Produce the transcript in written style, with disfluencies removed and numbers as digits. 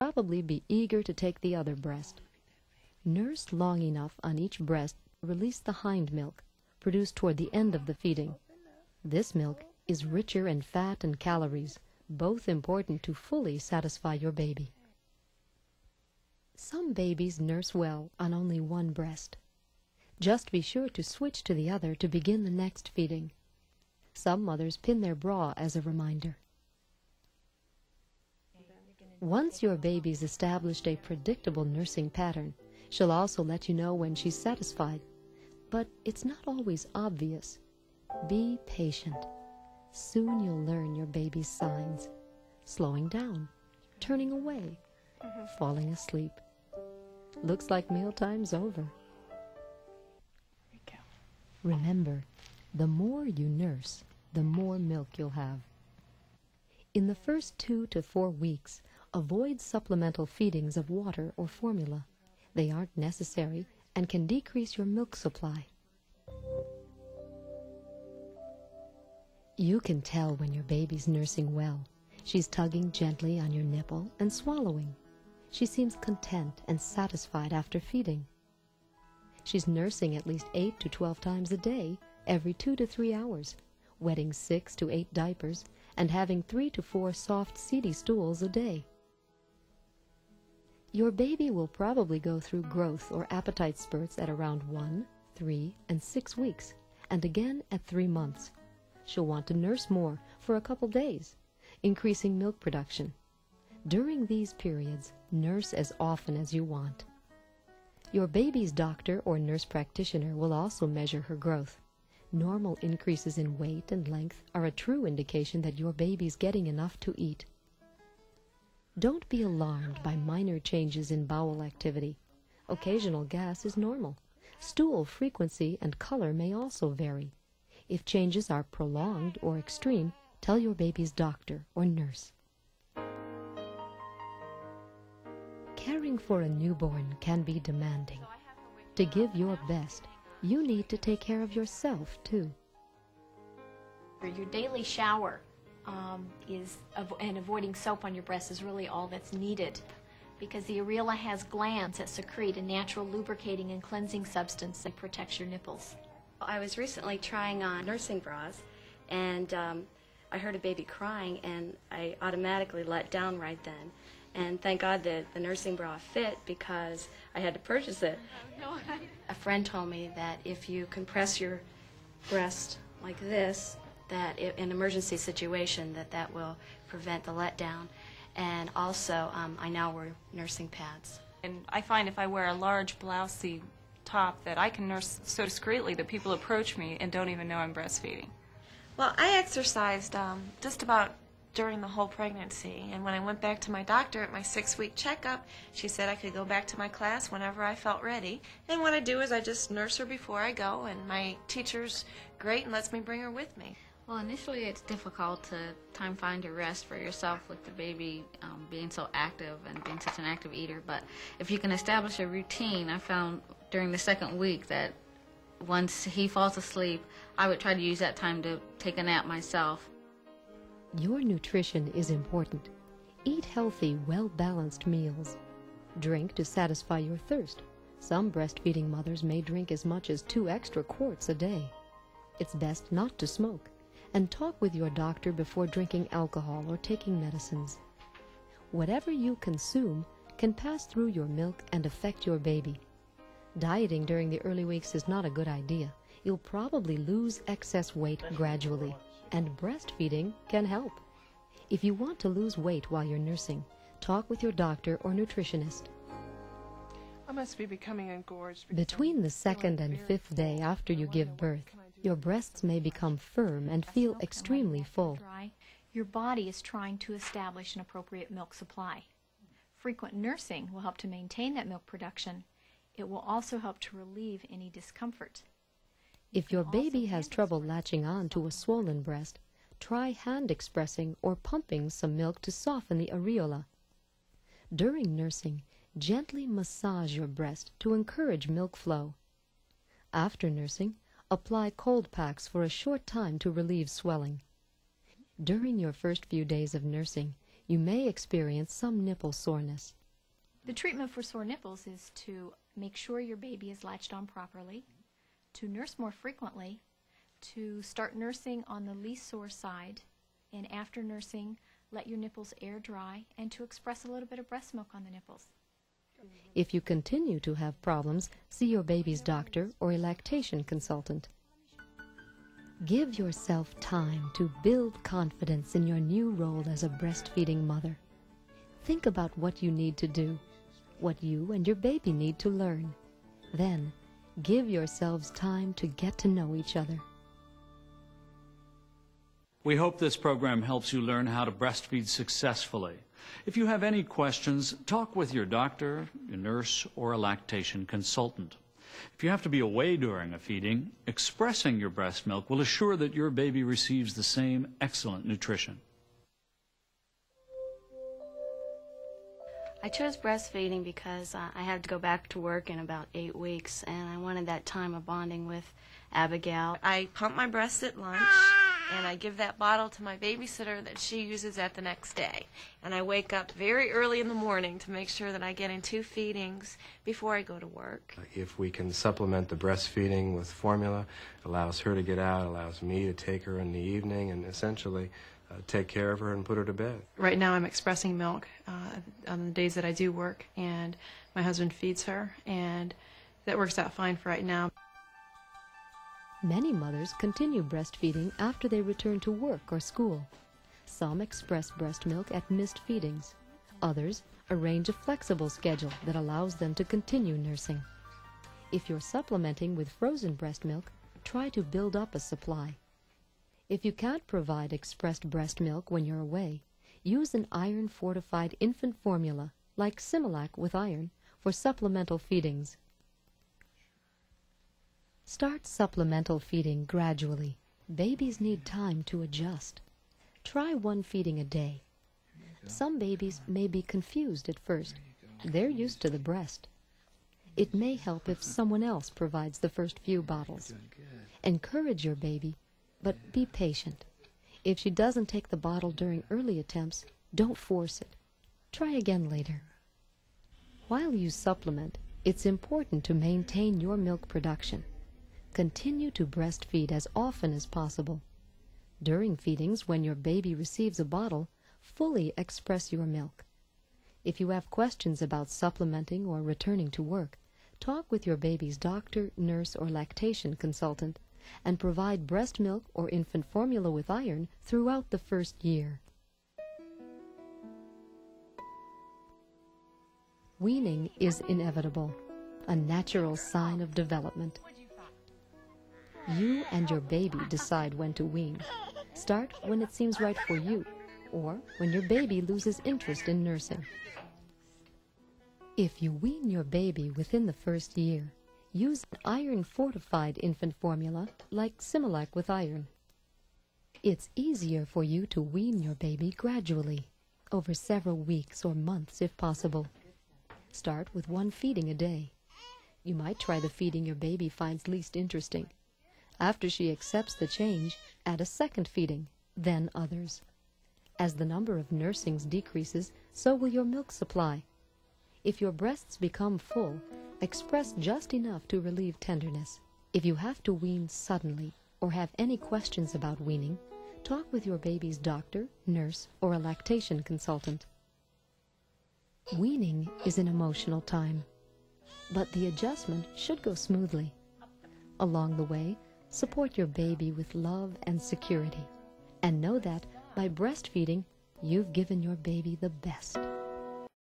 probably be eager to take the other breast. Nurse long enough on each breast to release the hind milk, produced toward the end of the feeding. This milk is richer in fat and calories, both important to fully satisfy your baby. Some babies nurse well on only one breast. Just be sure to switch to the other to begin the next feeding. Some mothers pin their bra as a reminder. Once your baby's established a predictable nursing pattern, she'll also let you know when she's satisfied. But it's not always obvious. Be patient. Soon you'll learn your baby's signs. Slowing down, turning away, falling asleep. Looks like mealtime's over. Remember, the more you nurse, the more milk you'll have. In the first 2 to 4 weeks, avoid supplemental feedings of water or formula. They aren't necessary and can decrease your milk supply. You can tell when your baby's nursing well. She's tugging gently on your nipple and swallowing. She seems content and satisfied after feeding. She's nursing at least 8 to 12 times a day, every 2 to 3 hours, wetting 6 to 8 diapers, and having 3 to 4 soft, seedy stools a day. Your baby will probably go through growth or appetite spurts at around 1, 3, and 6 weeks, and again at 3 months. She'll want to nurse more for a couple days, increasing milk production. During these periods, nurse as often as you want. Your baby's doctor or nurse practitioner will also measure her growth. Normal increases in weight and length are a true indication that your baby's getting enough to eat. Don't be alarmed by minor changes in bowel activity. Occasional gas is normal. Stool frequency and color may also vary. If changes are prolonged or extreme, tell your baby's doctor or nurse. Caring for a newborn can be demanding. To give your best, you need to take care of yourself, too. Your daily shower and avoiding soap on your breast is really all that's needed, because the areola has glands that secrete a natural lubricating and cleansing substance that protects your nipples. I was recently trying on nursing bras, and I heard a baby crying, and I automatically let down right then. And thank God that the nursing bra fit, because I had to purchase it. A friend told me that if you compress your breast like this, that in an emergency situation, that will prevent the letdown. And also, I now wear nursing pads. And I find if I wear a large blousey top that I can nurse so discreetly that people approach me and don't even know I'm breastfeeding. Well, I exercised just about during the whole pregnancy, and when I went back to my doctor at my 6-week checkup, she said I could go back to my class whenever I felt ready. And what I do is I just nurse her before I go, and my teacher's great and lets me bring her with me. Well, initially it's difficult to find your rest for yourself with the baby being so active and being such an active eater, but if you can establish a routine, I found during the 2nd week that once he falls asleep, I would try to use that time to take a nap myself. Your nutrition is important. Eat healthy, well-balanced meals. Drink to satisfy your thirst. Some breastfeeding mothers may drink as much as 2 extra quarts a day. It's best not to smoke, and talk with your doctor before drinking alcohol or taking medicines. Whatever you consume can pass through your milk and affect your baby. Dieting during the early weeks is not a good idea. You'll probably lose excess weight gradually, and breastfeeding can help. If you want to lose weight while you're nursing, talk with your doctor or nutritionist. I must be becoming engorged. Between the 2nd and 5th day after you give birth, your breasts may become firm and feel extremely full. Your body is trying to establish an appropriate milk supply. Frequent nursing will help to maintain that milk production. It will also help to relieve any discomfort. If your baby has trouble latching on to a swollen breast, try hand expressing or pumping some milk to soften the areola. During nursing, gently massage your breast to encourage milk flow. After nursing, apply cold packs for a short time to relieve swelling. During your first few days of nursing, you may experience some nipple soreness. The treatment for sore nipples is to make sure your baby is latched on properly, to nurse more frequently, to start nursing on the least sore side, and after nursing, let your nipples air dry, and to express a little bit of breast milk on the nipples. If you continue to have problems, see your baby's doctor or a lactation consultant. Give yourself time to build confidence in your new role as a breastfeeding mother. Think about what you need to do, what you and your baby need to learn. Then, give yourselves time to get to know each other. We hope this program helps you learn how to breastfeed successfully. If you have any questions, talk with your doctor, your nurse, or a lactation consultant. If you have to be away during a feeding, expressing your breast milk will assure that your baby receives the same excellent nutrition. I chose breastfeeding because I had to go back to work in about 8 weeks, and I wanted that time of bonding with Abigail. I pump my breasts at lunch, and I give that bottle to my babysitter that she uses at the next day. And I wake up very early in the morning to make sure that I get in 2 feedings before I go to work. If we can supplement the breastfeeding with formula, it allows her to get out, allows me to take her in the evening, and essentially take care of her and put her to bed. Right now I'm expressing milk on the days that I do work, and my husband feeds her, and that works out fine for right now. Many mothers continue breastfeeding after they return to work or school. Some express breast milk at missed feedings. Others arrange a flexible schedule that allows them to continue nursing. If you're supplementing with frozen breast milk, try to build up a supply. If you can't provide expressed breast milk when you're away, use an iron-fortified infant formula like Similac with iron for supplemental feedings. Start supplemental feeding gradually. Babies need time to adjust. Try 1 feeding a day. Some babies may be confused at first. They're used to the breast. It may help if someone else provides the first few bottles. Encourage your baby, but be patient. If she doesn't take the bottle during early attempts, don't force it. Try again later. While you supplement, it's important to maintain your milk production. Continue to breastfeed as often as possible. During feedings, when your baby receives a bottle, fully express your milk. If you have questions about supplementing or returning to work, talk with your baby's doctor, nurse, or lactation consultant, and provide breast milk or infant formula with iron throughout the first year. Weaning is inevitable, a natural sign of development. You and your baby decide when to wean. Start when it seems right for you, or when your baby loses interest in nursing. If you wean your baby within the first year, use an iron-fortified infant formula like Similac with iron. It's easier for you to wean your baby gradually, over several weeks or months if possible. Start with 1 feeding a day. You might try the feeding your baby finds least interesting. After she accepts the change, add a 2nd feeding, then others. As the number of nursings decreases, so will your milk supply. If your breasts become full, express just enough to relieve tenderness. If you have to wean suddenly or have any questions about weaning, talk with your baby's doctor, nurse, or a lactation consultant. Weaning is an emotional time, but the adjustment should go smoothly. Along the way, support your baby with love and security, and know that by breastfeeding, you've given your baby the best.